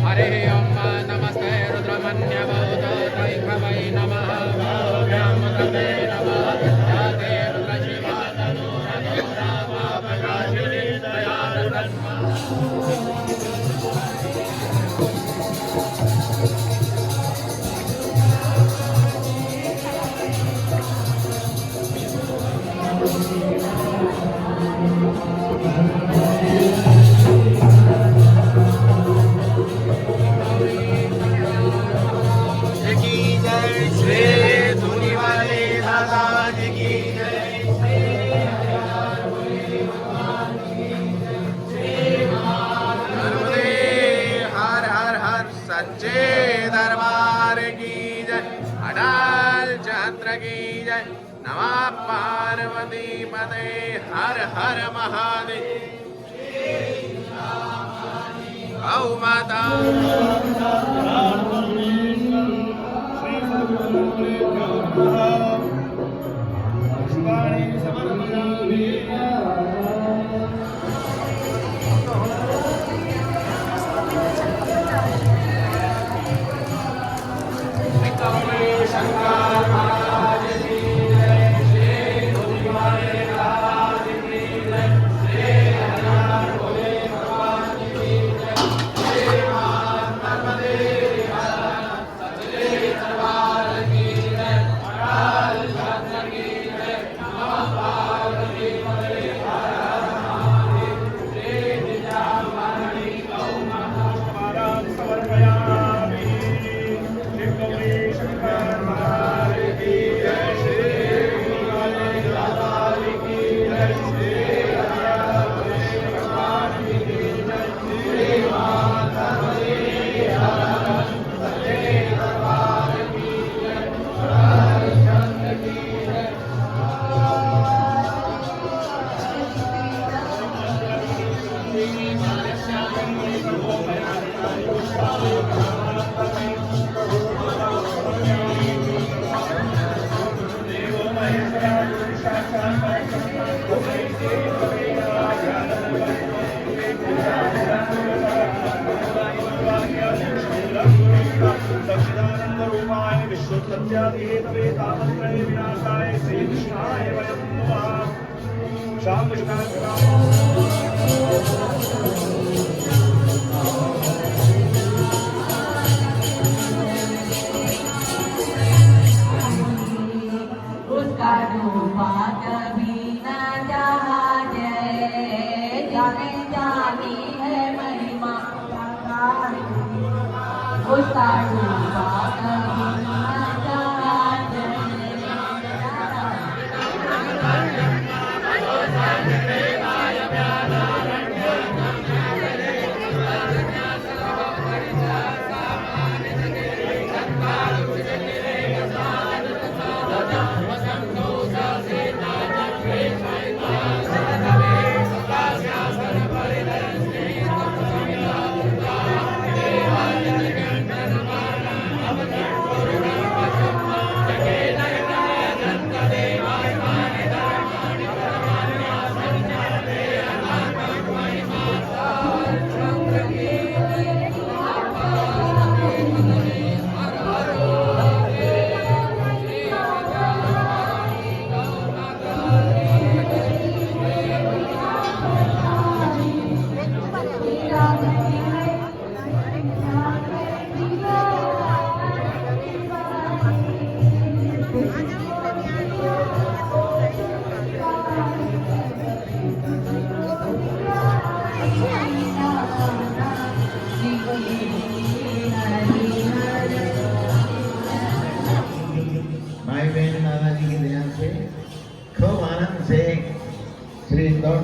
हरे ओम नमस्ते रुद्रमन्यवै नमः भव्यं तते नमः जाते रुद्रशिवा तनूरगौरावापकाशिनी दयादन्मा नमः पार्वती पते हर हर महादेव गौ माता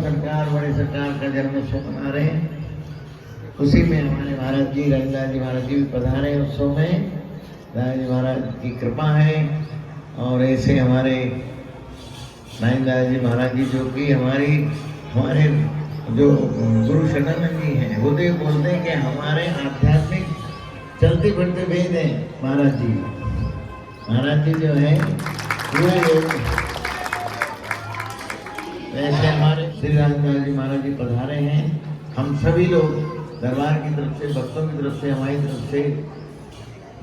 सरकार बड़ी सरकार का जन्मोत्सव मना रहे हैं। उसी में हमारे महाराज जी रविदास जी महाराज जी भी पधारे उत्सव में। दादा जी महाराज की कृपा है और ऐसे हमारे नारायण जी महाराज जी जो कि हमारे जो गुरु शरणानंद जी हैं, वो तो ये बोलते हैं कि हमारे आध्यात्मिक चलते फिरते वेद हैं महाराज जी। महाराज जी जो है पूरे लोग, वैसे हमारे श्री रामदास जी महाराज जी पधारे हैं। हम सभी लोग दरबार की तरफ से, भक्तों की तरफ से, हमारी तरफ से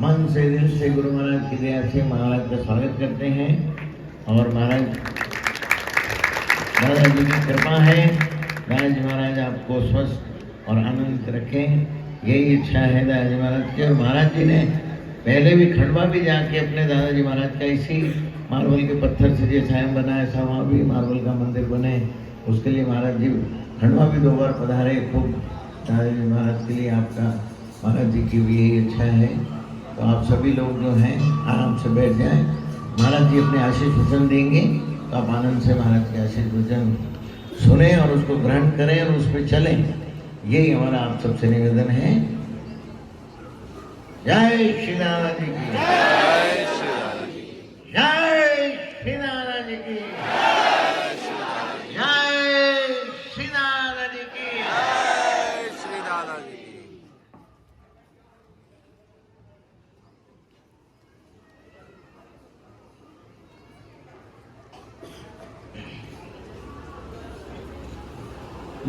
मन से, दिल से गुरु महाराज की दया से महाराज का स्वागत करते हैं। और महाराज जी की कृपा है, दादाजी महाराज आपको स्वस्थ और आनंदित रखें, यही इच्छा है दादाजी महाराज की। और महाराज जी ने पहले भी खंडवा भी जाके अपने दादाजी महाराज का इसी मार्बल के पत्थर से जैसा हम बनाया, ऐसा वहाँ भी मार्बल का मंदिर बने, उसके लिए महाराज जी खंडवा भी 2 बार पधारे। खूब दादाजी महाराज के लिए आपका, महाराज जी की भी यही इच्छा है। तो आप सभी लोग जो हैं आराम से बैठ जाएं, महाराज जी अपने आशीष वचन देंगे, तो आप आनंद से महाराज के आशीष वचन सुने और उसको ग्रहण करें और उस पर चलें, यही हमारा आप सबसे निवेदन है। जय श्री दादा जी की, जय श्री दादा जी की, जय श्री दादा जी की, जय श्री दादा जी की। जय श्री दादा जी की।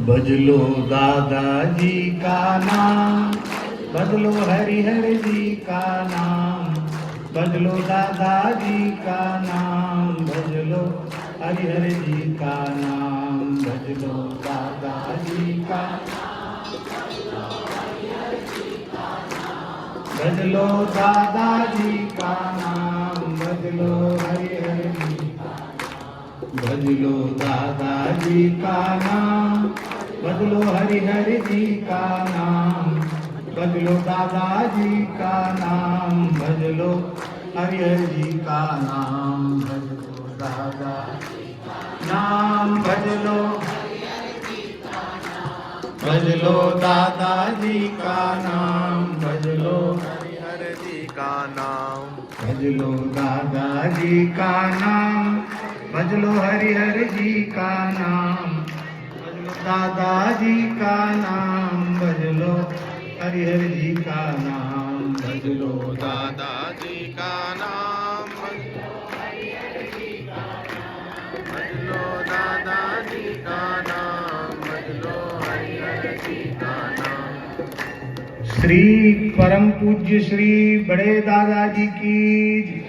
भजलो दादाजी का नाम, भजलो हरिहर जी का नाम, भजलो दादाजी का नाम, भजलो हरिहर जी का नाम, भजलो दादाजी का, भजलो दादाजी का नाम, भजलो हरिहर जी, भजलो दादाजी का नाम, भजलो हरिहर जी का नाम, भजलो दादाजी का नाम, भजलो हरिहर जी का नाम, भजलो दादा नाम, भजलो, भजलो दादाजी का नाम, भजलो हरिहर जी का नाम, भजलो दादाजी का नाम, भजलो हरिहर जी का नाम, भजलो दादाजी का नाम, भजलो हरिहर जी का नाम, भजलो दादाजी का नाम, भजलो दादाजी का नाम, भजलो हरिहर जी का नाम। श्री परम पूज्य श्री बड़े दादाजी की जय,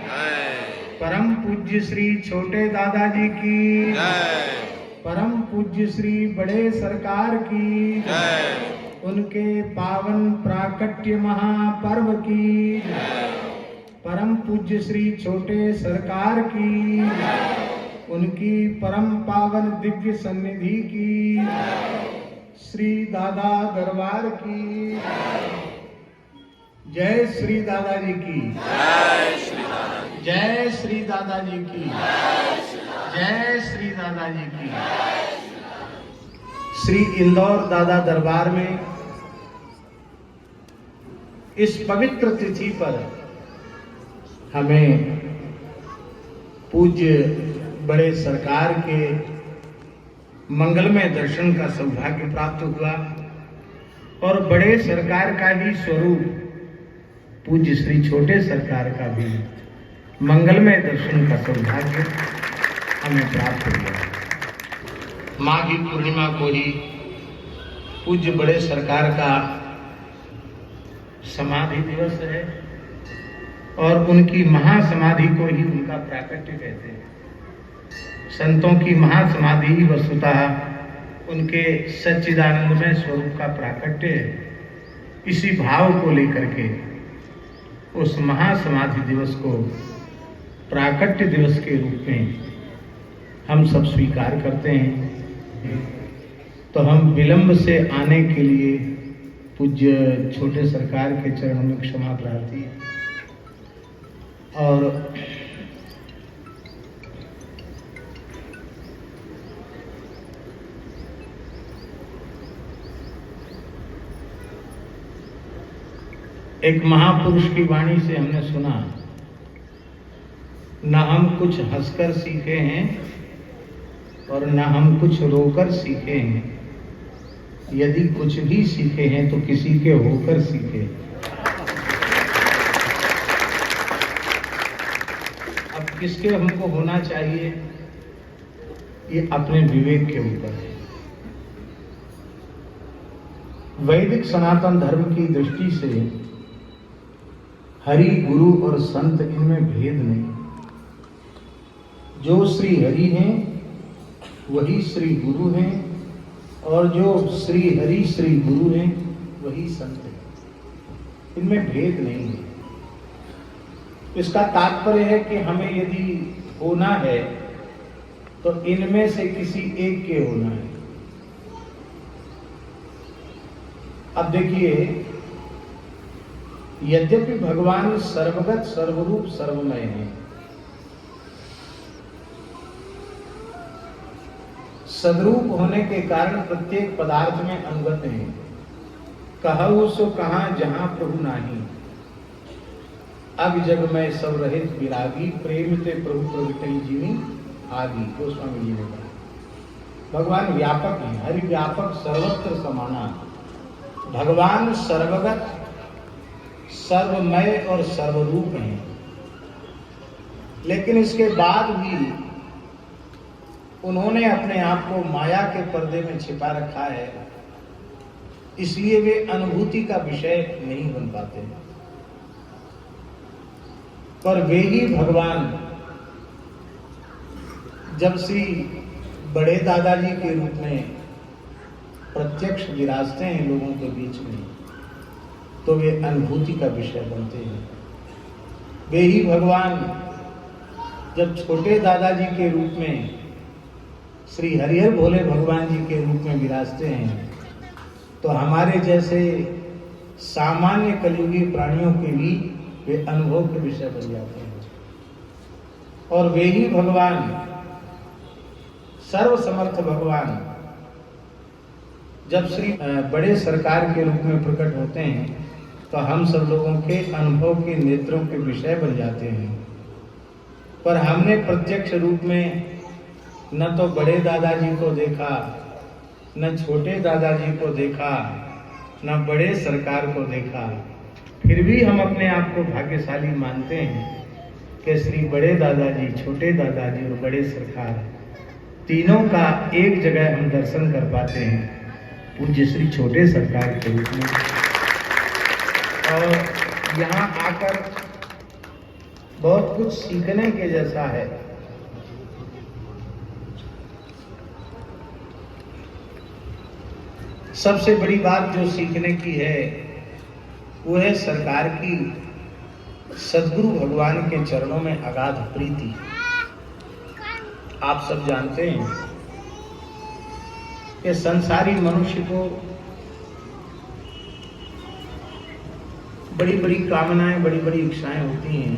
परम पूज्य श्री छोटे दादाजी की जय, परम पूज्य श्री बड़े सरकार की जय, उनके पावन प्राकट्य महापर्व की परम पूज्य श्री छोटे सरकार की उनकी परम पावन दिव्य सन्निधि की श्री दादा दरबार की जय श्री दादाजी की, जय श्री दादा जी, जय श्री दादाजी की, जय श्री दादाजी की। श्री इंदौर दादा दरबार में इस पवित्र तिथि पर हमें पूज्य बड़े सरकार के मंगलमय दर्शन का सौभाग्य प्राप्त हुआ और बड़े सरकार का ही स्वरूप पूज्य श्री छोटे सरकार का भी मंगलमय दर्शन का सौभाग्य हमें प्राप्त हुआ। माघी पूर्णिमा को ही पूज्य बड़े सरकार का समाधि दिवस है और उनकी महासमाधि को ही उनका प्राकट्य कहते हैं। संतों की महासमाधि ही वस्तुतः उनके सच्चिदानंदमय स्वरूप का प्राकट्य है। इसी भाव को लेकर के उस महासमाधि दिवस को प्राकट्य दिवस के रूप में हम सब स्वीकार करते हैं। तो हम विलंब से आने के लिए पूज्य छोटे सरकार के चरणों में क्षमा प्रार्थी और एक महापुरुष की वाणी से हमने सुना न हम कुछ हंसकर सीखे हैं और न हम कुछ रोकर सीखे हैं। यदि कुछ भी सीखे हैं तो किसी के होकर सीखे। अब किसके हमको होना चाहिए, ये अपने विवेक के ऊपर है। वैदिक सनातन धर्म की दृष्टि से हरि, गुरु और संत, इनमें भेद नहीं। जो श्री हरि हैं वही श्री गुरु हैं, और जो श्री हरि श्री गुरु हैं वही संत हैं। इनमें भेद नहीं है। इसका तात्पर्य है कि हमें यदि होना है तो इनमें से किसी एक के होना है। अब देखिए, यद्यपि भगवान सर्वगत, सर्वरूप, सर्वमय हैं, सदरूप होने के कारण प्रत्येक पदार्थ में अनुगत हैं। कहु सो कहाँ जहां प्रभु नाही, अब जग में सब रहित विरागी, प्रेम ते प्रभु प्रगटई जीनी आदि। गोस्वामी जी ने कहा भगवान व्यापक है, हरि व्यापक, सर्वत्र समाना। भगवान सर्वगत, सर्वमय और सर्वरूप हैं, लेकिन इसके बाद भी उन्होंने अपने आप को माया के पर्दे में छिपा रखा है, इसलिए वे अनुभूति का विषय नहीं बन पाते। पर वे ही भगवान जब श्री बड़े दादाजी के रूप में प्रत्यक्ष विराजते हैं लोगों के बीच में, तो वे अनुभूति का विषय बनते हैं। वे ही भगवान जब छोटे दादाजी के रूप में श्री हरिहर भोले भगवान जी के रूप में विराजते हैं, तो हमारे जैसे सामान्य कलियुगी प्राणियों के भी वे अनुभव के विषय बन जाते हैं। और वे ही भगवान, सर्वसमर्थ भगवान, जब श्री बड़े सरकार के रूप में प्रकट होते हैं तो हम सब लोगों के अनुभव के नेत्रों के विषय बन जाते हैं। पर हमने प्रत्यक्ष रूप में न तो बड़े दादाजी को देखा, न छोटे दादाजी को देखा, न बड़े सरकार को देखा, फिर भी हम अपने आप को भाग्यशाली मानते हैं कि श्री बड़े दादाजी, छोटे दादाजी और बड़े सरकार, तीनों का एक जगह हम दर्शन कर पाते हैं, पूज्य श्री छोटे सरकार के रूप में। और यहाँ आकर बहुत कुछ सीखने के जैसा है। सबसे बड़ी बात जो सीखने की है वो है सरकार की सद्गुरु भगवान के चरणों में अगाध प्रीति। आप सब जानते हैं कि संसारी मनुष्य को बड़ी बड़ी कामनाएं, बड़ी बड़ी इच्छाएं होती हैं,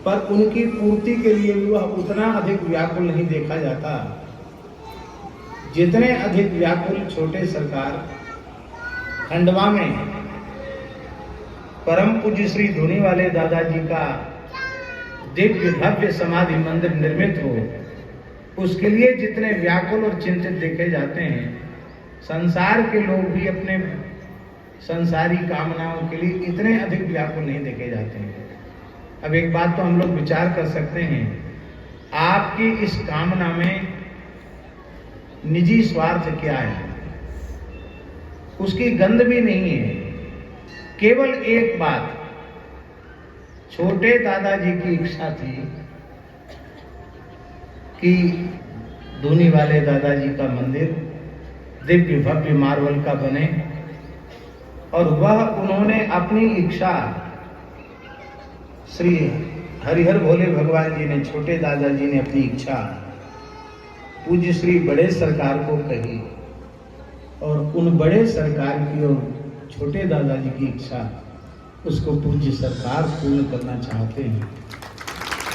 पर उनकी पूर्ति के लिए भी वह उतना अधिक व्याकुल नहीं देखा जाता जितने अधिक व्याकुल छोटे सरकार खंडवा में परम पूज्य श्री धुनी वाले दादाजी का दिव्य भव्य समाधि मंदिर निर्मित हो, उसके लिए जितने व्याकुल और चिंतित देखे जाते हैं, संसार के लोग भी अपने संसारी कामनाओं के लिए इतने अधिक व्याकुल नहीं देखे जाते हैं। अब एक बात तो हम लोग विचार कर सकते हैं, आपकी इस कामना में निजी स्वार्थ क्या है? उसकी गंध भी नहीं है। केवल एक बात, छोटे दादाजी की इच्छा थी कि धूनी वाले दादाजी का मंदिर दिव्य भव्य मार्बल का बने, और वह उन्होंने अपनी इच्छा श्री हरिहर भोले भगवान जी ने, छोटे दादाजी ने अपनी इच्छा पूज्य श्री बड़े सरकार को कही, और उन बड़े सरकार की और छोटे दादाजी की इच्छा उसको पूज्य सरकार पूर्ण करना चाहते हैं।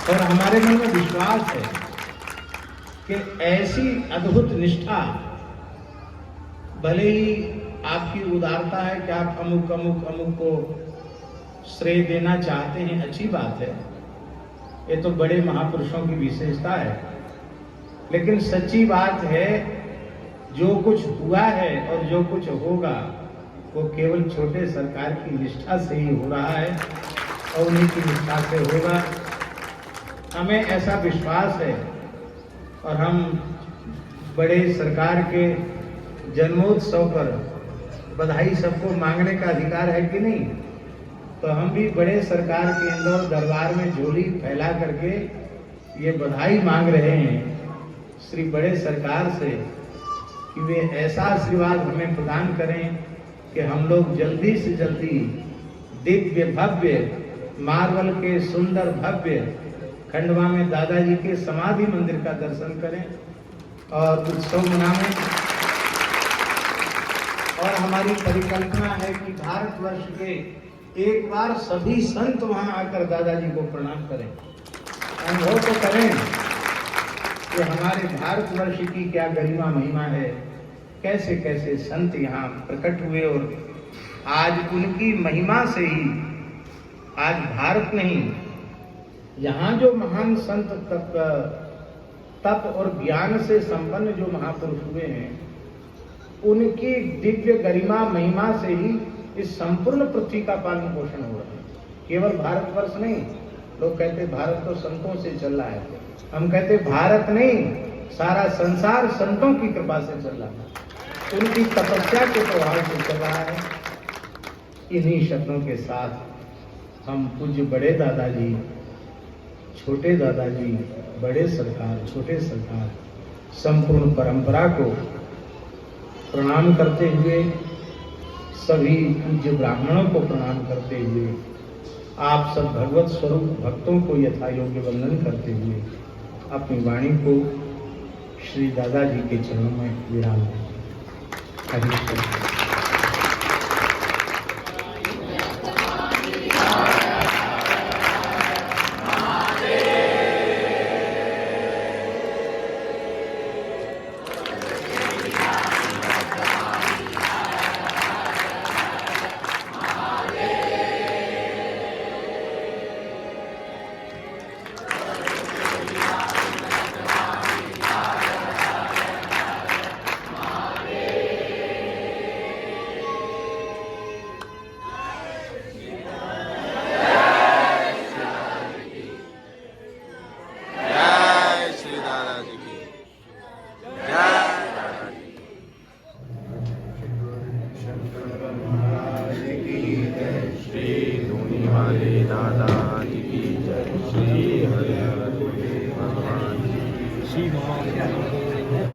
और हमारे मन में विश्वास है कि ऐसी अद्भुत निष्ठा, भले ही आपकी उदारता है कि आप अमुक अमुक अमुक को श्रेय देना चाहते हैं, अच्छी बात है, ये तो बड़े महापुरुषों की विशेषता है। लेकिन सच्ची बात है, जो कुछ हुआ है और जो कुछ होगा वो केवल छोटे सरकार की निष्ठा से ही हो रहा है और उन्हीं की निष्ठा से होगा। हमें ऐसा विश्वास है और हम बड़े सरकार के जन्मोत्सव पर बधाई सबको मांगने का अधिकार है कि नहीं? तो हम भी बड़े सरकार के इंदौर दरबार में झोली फैला करके ये बधाई मांग रहे हैं श्री बड़े सरकार से कि वे ऐसा आशीर्वाद हमें प्रदान करें कि हम लोग जल्दी से जल्दी दिव्य भव्य मार्बल के सुंदर भव्य खंडवा में दादाजी के समाधि मंदिर का दर्शन करें और उत्सव मनाएं। और हमारी परिकल्पना है कि भारतवर्ष के एक बार सभी संत वहां आकर दादाजी को प्रणाम करें, अनुभव तो करें कि हमारे भारतवर्ष की क्या गरिमा महिमा है, कैसे कैसे संत यहाँ प्रकट हुए और आज उनकी महिमा से ही आज भारत नहीं, यहाँ जो महान संत तप और ज्ञान से संपन्न जो महापुरुष हुए हैं, उनकी दिव्य गरिमा महिमा से ही इस संपूर्ण पृथ्वी का पालन पोषण हो रहा है। केवल भारतवर्ष नहीं, लोग कहते भारत तो संतों से चल रहा है, हम कहते भारत नहीं, सारा संसार संतों की कृपा से चल रहा है, उनकी तपस्या के प्रभाव से चल रहा है। इन्हीं शब्दों के साथ हम पूज्य बड़े दादाजी, छोटे दादाजी, बड़े सरकार, छोटे सरकार, संपूर्ण परंपरा को प्रणाम करते हुए, सभी पूज्य ब्राह्मणों को प्रणाम करते हुए, आप सब भगवत स्वरूप भक्तों को यथा योग्य वंदन करते हुए अपनी वाणी को श्री दादाजी के चरणों में विराम दें। हरि दादाजी की जय। श्री हरि भगवान श्री